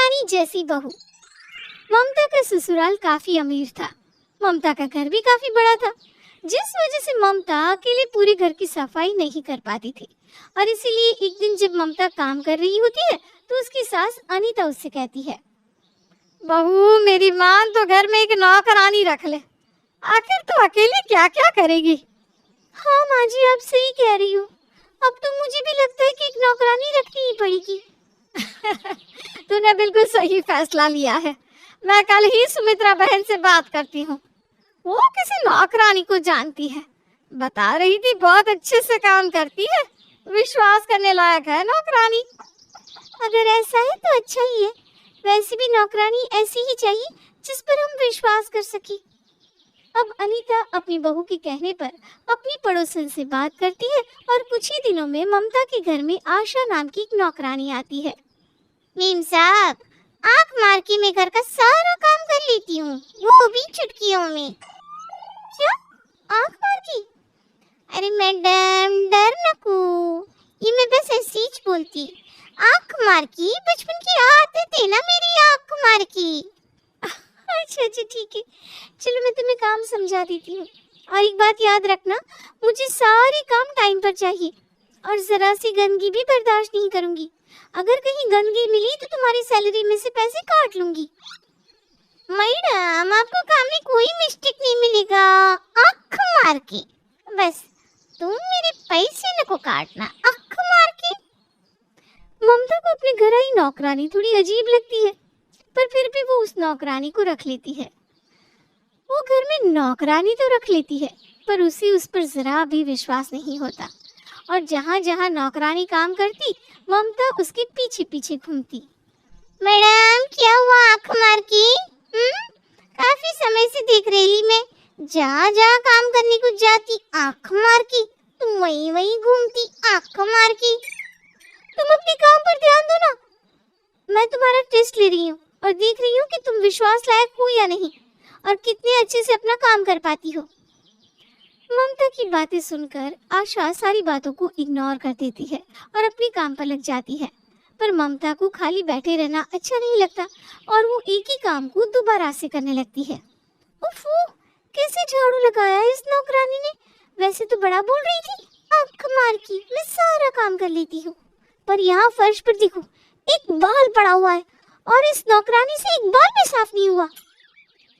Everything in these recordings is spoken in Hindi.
रानी जैसी बहू। ममता का ससुराल काफी अमीर था। ममता का घर भी काफी बड़ा था, जिस वजह से ममता अकेले पूरे घर की सफाई नहीं कर पाती थी। और इसीलिए एक दिन जब ममता काम कर रही होती है तो उसकी सास अनीता उससे कहती है, बहू मेरी माँ तो घर में एक नौकरानी रख ले, आखिर तो अकेले क्या क्या करेगी। हाँ माँ जी, आप सही कह रही हो। अब तो मुझे भी लगता है कि एक नौकरानी रखनी ही पड़ेगी। तूने बिल्कुल सही फैसला लिया है। मैं कल ही सुमित्रा बहन से बात करती हूँ। वो किसी नौकरानी को जानती है, बता रही थी बहुत अच्छे से काम करती है, विश्वास करने लायक है नौकरानी। अगर ऐसा है तो अच्छा ही है। वैसे भी नौकरानी ऐसी ही चाहिए जिस पर हम विश्वास कर सके। अब अनीता अपनी बहू के कहने पर अपनी पड़ोसन से बात करती है और कुछ ही दिनों में ममता के घर में आशा नाम की एक नौकरानी आती है। मीम साहब, आँख मार के मैं घर का सारा काम कर लेती हूँ, वो भी चुटकियों में। क्या? आँख मार की? अरे मैडम डर नको, ये मैं बस ऐसे ही बोलती। आँख मार की बचपन की आदत है ना मेरी, आँख मार की। अच्छा अच्छा ठीक है, चलो मैं तुम्हें काम समझा देती हूँ। और एक बात याद रखना, मुझे सारे काम टाइम पर चाहिए और जरा सी गंदगी भी बर्दाश्त नहीं करूँगी। अगर कहीं गंदगी मिली तो तुम्हारी सैलरी में से पैसे काट लूँगी। मैडम आपको काम में कोई मिस्टेक नहीं मिलेगा, आँख मार के। बस तुम मेरे पैसे न को काटना, आँख मार के। ममता को अपने घर आई नौकरानी थोड़ी अजीब लगती है, पर फिर भी वो उस नौकरानी को रख लेती है। वो घर में नौकरानी तो रख लेती है, पर उसे उस पर जरा भी विश्वास नहीं होता। और जहाँ जहाँ नौकरानी काम करती, ममता उसके पीछे पीछे घूमती। मैडम क्या हुआ आँख मार की? काफी समय से देख रही मैं, जहाँ जहाँ काम करने को जाती आँख मार की, तुम वहीं वहीं घूमती आँख मार की। तुम अपने काम पर ध्यान दो ना। मैं तुम्हारा टेस्ट ले रही हूँ और देख रही हूँ कि तुम विश्वास लायक हो या नहीं, और कितने अच्छे से अपना काम कर पाती हो। ममता की बातें सुनकर आशा सारी बातों को इग्नोर कर देती है और अपने काम पर लग जाती है। पर ममता को खाली बैठे रहना अच्छा नहीं लगता और वो एक ही काम को दोबारा से करने लगती है। उफ़, कैसे झाड़ू लगाया इस नौकरानी ने। वैसे तो बड़ा बोल रही थी, आँख मार की मैं सारा काम कर लेती हूँ, पर यहाँ फर्श पर देखो एक बाल पड़ा हुआ है और इस नौकरानी से एक बाल भी साफ नहीं हुआ।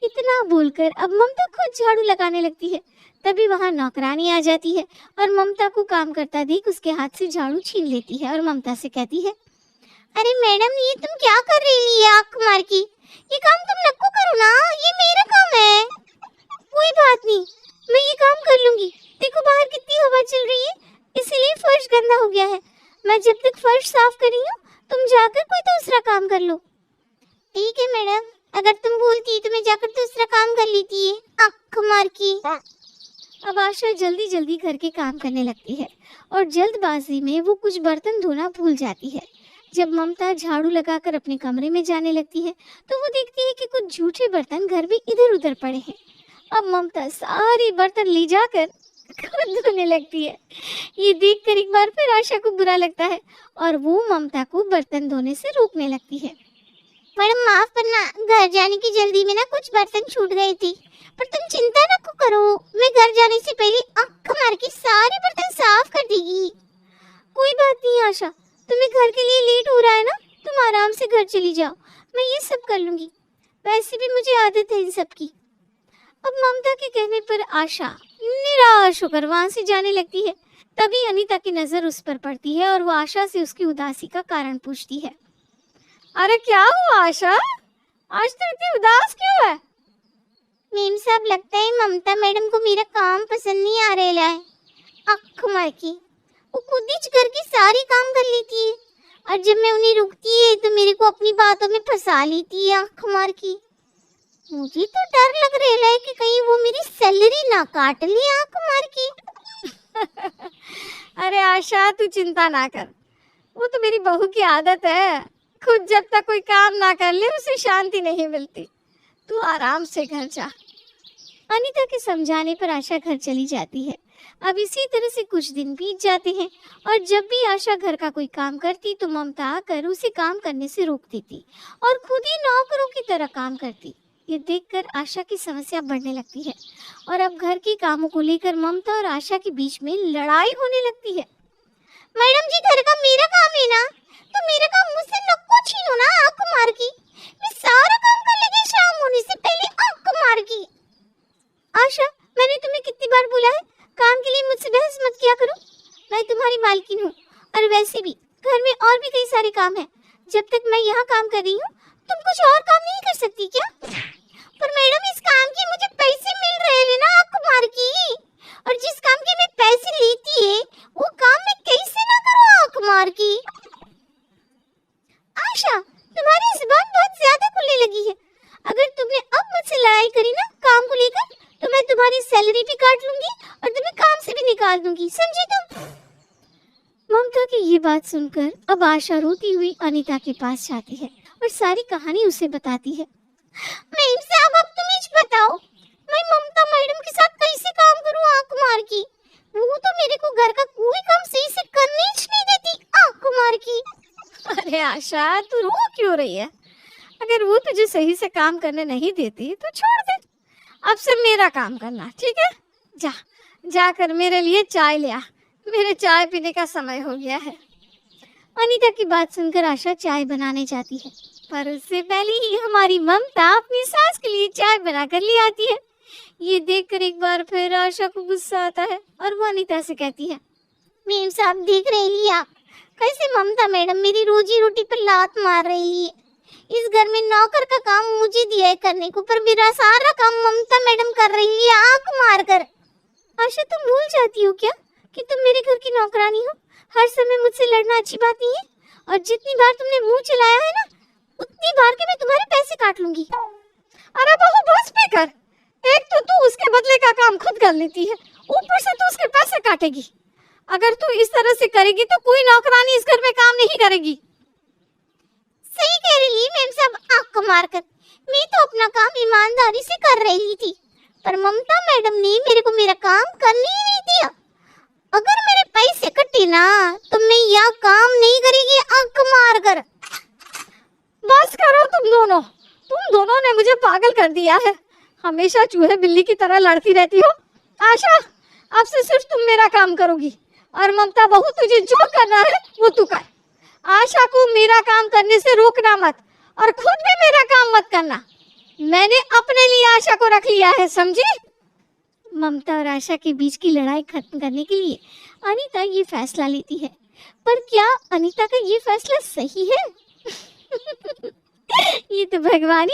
इतना बोलकर अब ममता खुद झाड़ू लगाने लगती है। तभी वहाँ नौकरानी आ जाती है और ममता को काम करता देख उसके हाथ से झाड़ू छीन लेती है और ममता से कहती है, अरे मैडम ये तुम क्या कर रही है आँख मार की? ये काम तुम नको करो ना, ये मेरा काम है। कोई बात नहीं, मैं ये काम कर लूंगी। देखो बाहर कितनी हवा चल रही है, इसीलिए फर्श गंदा हो गया है। मैं जब तक फर्श साफ कर रही हूँ, तुम जाकर कोई दूसरा काम कर लो। ठीक है मैडम, अगर तुम बोलती तो मैं जाकर दूसरा काम कर लेती है, आँख मार की। अब आशा जल्दी जल्दी घर के काम करने लगती है और जल्दबाजी में वो कुछ बर्तन धोना भूल जाती है। जब ममता झाड़ू लगाकर अपने कमरे में जाने लगती है तो वो देखती है कि कुछ झूठे बर्तन घर में इधर उधर पड़े हैं। अब ममता सारे बर्तन ले जाकर खुद धोने लगती है। ये देखकर एक बार फिर आशा को बुरा लगता है और वो ममता को बर्तन धोने से रोकने लगती है। मैडम माफ करना, घर जाने की जल्दी में ना कुछ बर्तन छूट गए थे, पर तुम चिंता न करो, मैं घर जाने से पहले आँख मार के सारे बर्तन साफ कर देगी। कोई बात नहीं आशा, तुम्हें घर के लिए लेट हो रहा है ना, तुम आराम से घर चली जाओ, मैं ये सब कर लूंगी। वैसे भी मुझे आदत है इन सब की। अब ममता के कहने पर आशा निराश होकर वहां से जाने लगती है। तभी अनीता की नजर उस पर पड़ती है और वो आशा से उसकी उदासी का कारण पूछती है। अरे क्या हुआ आशा, आज तो इतनी उदास क्यों है? मेम साहब लगता है ममता मैडम को मेरा काम पसंद नहीं आ रहा है, आँख मार की। वो खुद ही घर के सारे काम कर लेती है और जब मैं उन्हें रुकती है तो मेरे को अपनी बातों में फंसा लेती है, आँख मार की। मुझे तो डर लग रहा है कि कहीं वो मेरी सैलरी ना काट ले, आँख मार की। अरे आशा तू चिंता ना कर, वो तो मेरी बहू की आदत है, खुद जब तक कोई काम ना कर ले उसे शांति नहीं मिलती। तू आराम से घर जा। अनीता के समझाने पर आशा घर चली जाती है। अब इसी तरह से कुछ दिन बीत जाते हैं और जब भी आशा घर का कोई काम करती तो ममता आकर उसे काम करने से रोक देती और खुद ही नौकरों की तरह काम करती। ये देखकर आशा की समस्या बढ़ने लगती है और अब घर के कामों को लेकर ममता और आशा के बीच में लड़ाई होने लगती है। मैडम जी, घर का मेरा काम है ना, तो मेरा काम मुझसे नको छीनो ना, आंख मार की। मैं सारा काम कर लेगी शाम होने से पहले, आंख मार की। आशा, मैंने तुम्हें कितनी बार बोला है काम के लिए मुझसे बहस मत किया करो। मैं तुम्हारी मालकिन हूँ और वैसे भी घर में और भी कई सारे काम हैं। जब तक मैं यहाँ काम कर रही हूँ तुम कुछ और काम नहीं कर सकती क्या? पर मैडम, इस काम के मुझे पैसे मिल रहे हैं ना, आंख मार की। और जिस काम के मैं पैसे लेती है वो काम मैं कैसे ना करूँ, आंख मार की। आशा, तुम्हारी जुबान बहुत ज्यादा खुलने लगी है। अगर तुमने अब मुझसे लड़ाई करी ना काम को लेकर तो मैं तुम्हारी सैलरी भी काट लूंगी और तुम्हें काम से भी निकाल दूंगी, समझी तुम? ममता की ये बात सुनकर अब आशा रोती हुई अनीता के पास जाती है और सारी कहानी उसे बताती है। मैम साहब, अब तुम ही बताओ, मैं ममता मैडम के साथ कैसे काम करूं, आंख मार की। वो तो मेरे को घर का कोई काम सही से करने ही नहीं देती, आंख मार की। अरे आशा, तू रो क्यों रही है? अगर वो तुझे सही से काम करने नहीं देती तो छोड़ दे। अब से मेरा काम करना, ठीक है? जा जाकर मेरे लिए चाय ले आ, मेरे चाय पीने का समय हो गया है। अनीता की बात सुनकर आशा चाय बनाने जाती है, पर उससे पहले ही हमारी ममता अपनी सास के लिए चाय बनाकर ले आती है। ये देखकर एक बार फिर आशा को गुस्सा आता है और वो अनीता से कहती है, मैम साहब, देख रही हैं आप कैसे ममता मैडम मेरी रोजी रोटी पर लात मार रही है। इस घर में नौकर का काम मुझे दिया है करने को, पर मेरा सारा काम ममता मैडम कर रही है, आंख मार कर। आशा, तुम भूल जाती हो क्या कि तुम मेरे घर की नौकरानी हो? हर समय मुझसे लड़ना अच्छी बात नहीं है, और जितनी बार तुमने मुंह चलाया है ना उतनी बार के मैं तुम्हारे पैसे काट लूंगी। अरे बहू, बस पे कर। एक तो तू उसके बदले का काम खुद कर लेती है, ऊपर से तू उसके पैसे काटेगी। अगर तू इस तरह से करेगी तो कोई नौकरानी इस घर में काम नहीं करेगी। सही कह रही है मैम साहब, आंख मारकर। मैं तो अपना काम ईमानदारी से कर रही थी, पर ममता मैडम ने मेरे को मेरा काम करने ही नहीं दिया। अगर मेरे पैसे कटे ना तो मैं यह काम नहीं करेगी, आंख मार कर। बस करो तुम दोनों ने मुझे पागल कर दिया है। हमेशा चूहे बिल्ली की तरह लड़ती रहती हो। आशा, अब से सिर्फ तुम मेरा काम करोगी और ममता बहू, तुझे जो करना है वो तू कर। आशा को मेरा काम करने से रोकना मत और खुद भी मेरा काम मत करना। मैंने अपने लिए आशा को रख लिया है, समझी? ममता और आशा के बीच की लड़ाई खत्म करने के लिए अनीता ये फैसला लेती है, पर क्या अनीता का ये फैसला सही है? ये तो भगवान ही